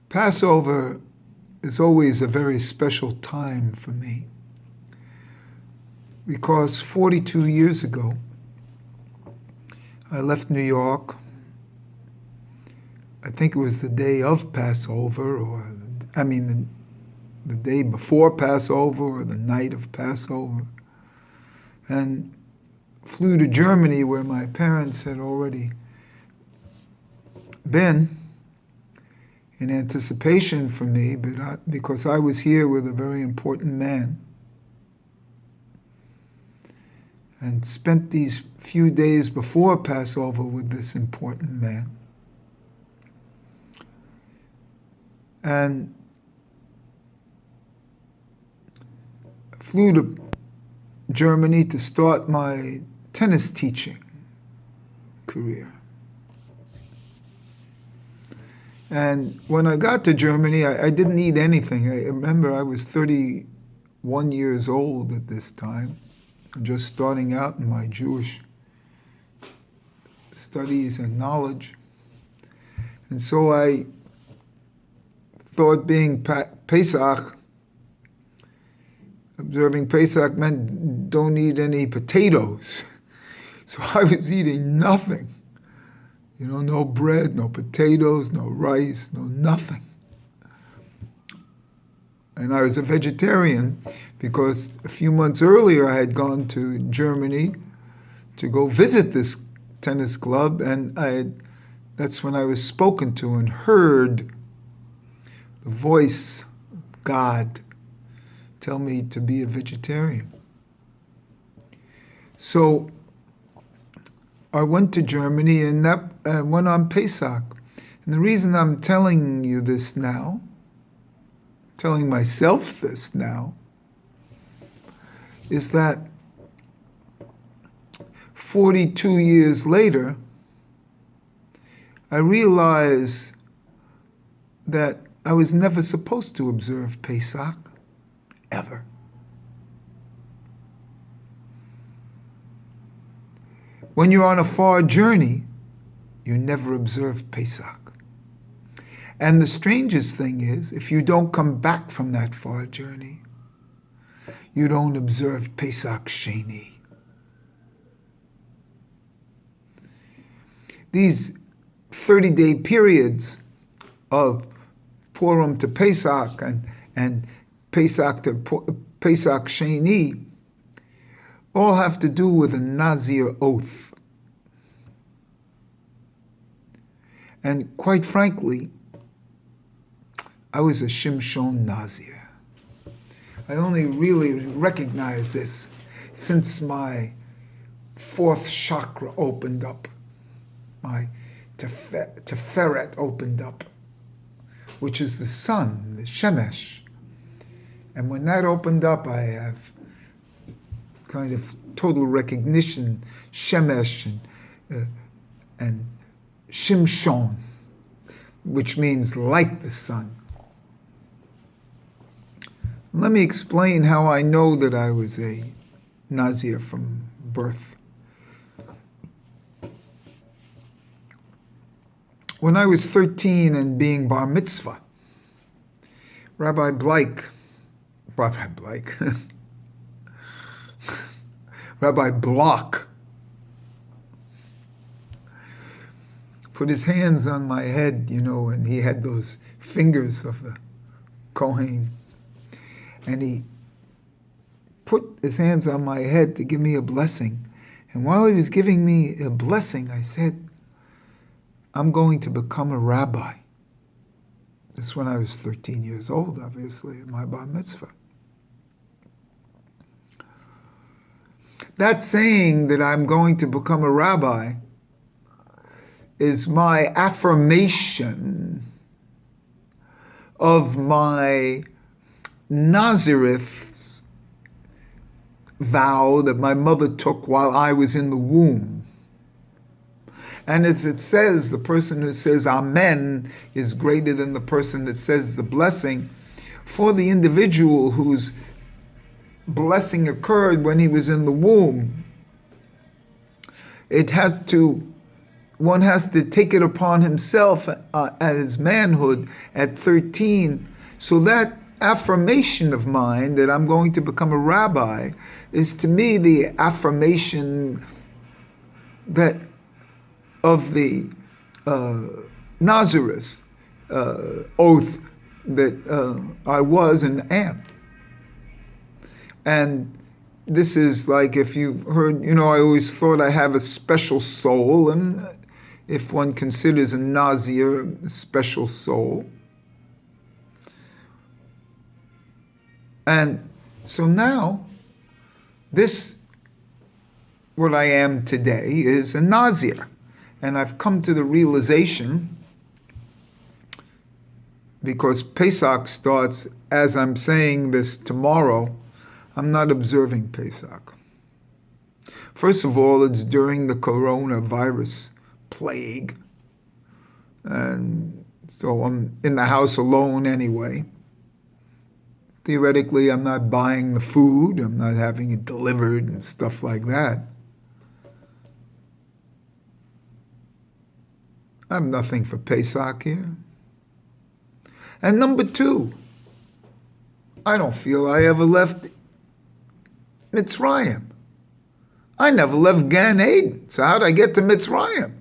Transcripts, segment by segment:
Passover is always a very special time for me because 42 years ago, I left New York. I think it was the day of Passover, the day before Passover or the night of Passover, and flew to Germany where my parents had already been in anticipation for me, because I was here with a very important man, and spent these few days before Passover with this important man. And flew to Germany to start my tennis teaching career. And when I got to Germany, I didn't need anything. I remember I was 31 years old at this time, just starting out in my Jewish studies and knowledge. And so I thought being Pesach, observing Pesach meant don't eat any potatoes. So I was eating nothing. No bread, no potatoes, no rice, no nothing. And I was a vegetarian because a few months earlier I had gone to Germany to go visit this tennis club, and that's when I was spoken to and heard the voice of God tell me to be a vegetarian. So I went to Germany and went on Pesach. And the reason I'm telling you this now, telling myself this now, is that 42 years later, I realize that I was never supposed to observe Pesach, ever. When you're on a far journey, you never observe Pesach. And the strangest thing is, if you don't come back from that far journey, you don't observe Pesach Sheni. These 30-day periods of Purim to Pesach and Pesach to Pesach Sheni all have to do with a Nazir oath. And quite frankly, I was a Shimshon Nazir. I only really recognize this since my fourth chakra opened up, my Teferet opened up, which is the sun, the Shemesh. And when that opened up, I have kind of total recognition, Shemesh and Shimshon, which means like the sun. Let me explain how I know that I was a Nazir from birth. When I was 13 and being bar mitzvah, Rabbi Block put his hands on my head, and he had those fingers of the Kohen. And he put his hands on my head to give me a blessing. And while he was giving me a blessing, I said, I'm going to become a rabbi. This is when I was 13 years old, obviously, at my bar mitzvah. That saying that I'm going to become a rabbi is my affirmation of my Nazirite vow that my mother took while I was in the womb. And as it says, the person who says Amen is greater than the person that says the blessing. For the individual whose blessing occurred when he was in the womb, it had to one has to take it upon himself at his manhood at 13. So that affirmation of mine that I'm going to become a rabbi is to me the affirmation that of the Nazirite oath that I was and am. And this is like, if you've heard, I always thought I have a special soul, and if one considers a Nazir a special soul. And so now, what I am today is a Nazir. And I've come to the realization, because Pesach starts, as I'm saying this tomorrow, I'm not observing Pesach. First of all, it's during the coronavirus plague. And so I'm in the house alone anyway. Theoretically, I'm not buying the food, I'm not having it delivered and stuff like that. I have nothing for Pesach here. And number two, I don't feel I ever left Mitzrayim. I never left Gan Eden, so how'd I get to Mitzrayim?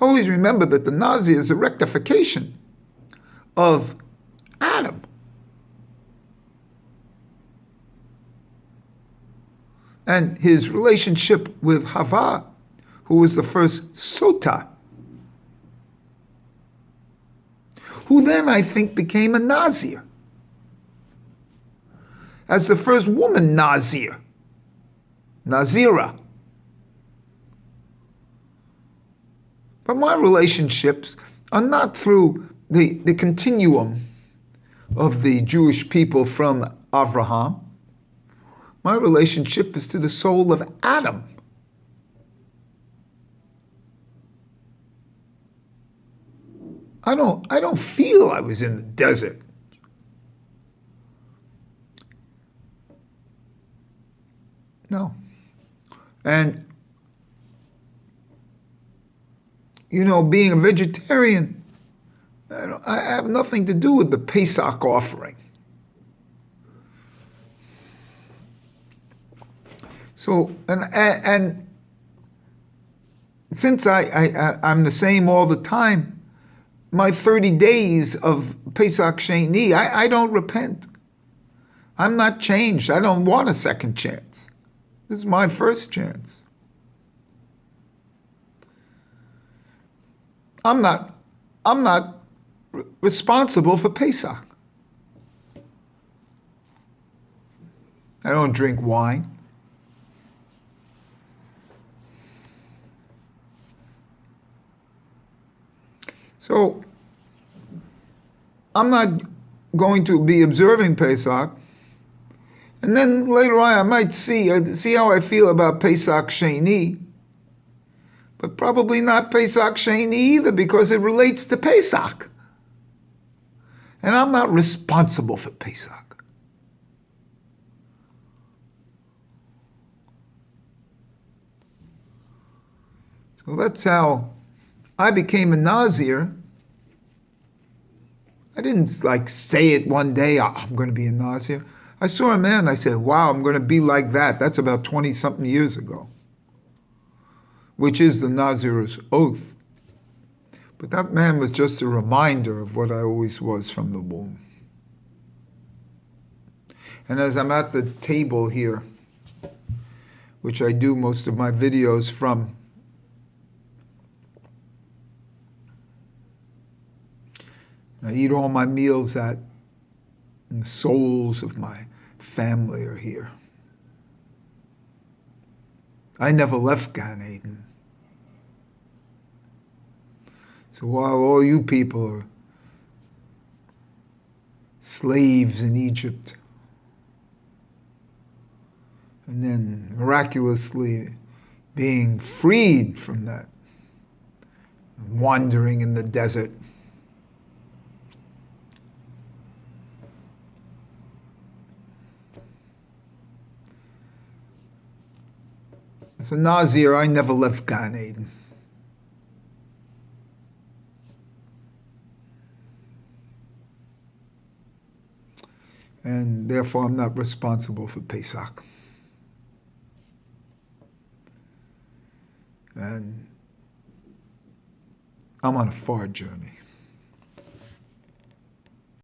Always remember that the Nazir is a rectification of Adam. And his relationship with Hava, who was the first Sota, who then I think became a Nazir, as the first woman Nazir, Nazira. But my relationships are not through the continuum of the Jewish people from Avraham. My relationship is to the soul of Adam. I don't feel I was in the desert. No. And, being a vegetarian, I have nothing to do with the Pesach offering. So, and since I'm the same all the time, my 30 days of Pesach Sheni, I don't repent. I'm not changed. I don't want a second chance. This is my first chance. I'm not responsible for Pesach. I don't drink wine. So I'm not going to be observing Pesach. And then later on I might see how I feel about Pesach Sheni. But probably not Pesach Sheni either, because it relates to Pesach. And I'm not responsible for Pesach. So that's how I became a Nazir. I didn't say it one day, I'm going to be a Nazir. I saw a man, I said, wow, I'm going to be like that. That's about 20-something years ago, which is the Nazir's oath. But that man was just a reminder of what I always was from the womb. And as I'm at the table here, which I do most of my videos from, I eat all my meals at, and the souls of my family are here. I never left Gan Eden. So while all you people are slaves in Egypt, and then miraculously being freed from that, wandering in the desert, As a Nazir, I never left Gan Eden. And therefore, I'm not responsible for Pesach. And I'm on a far journey.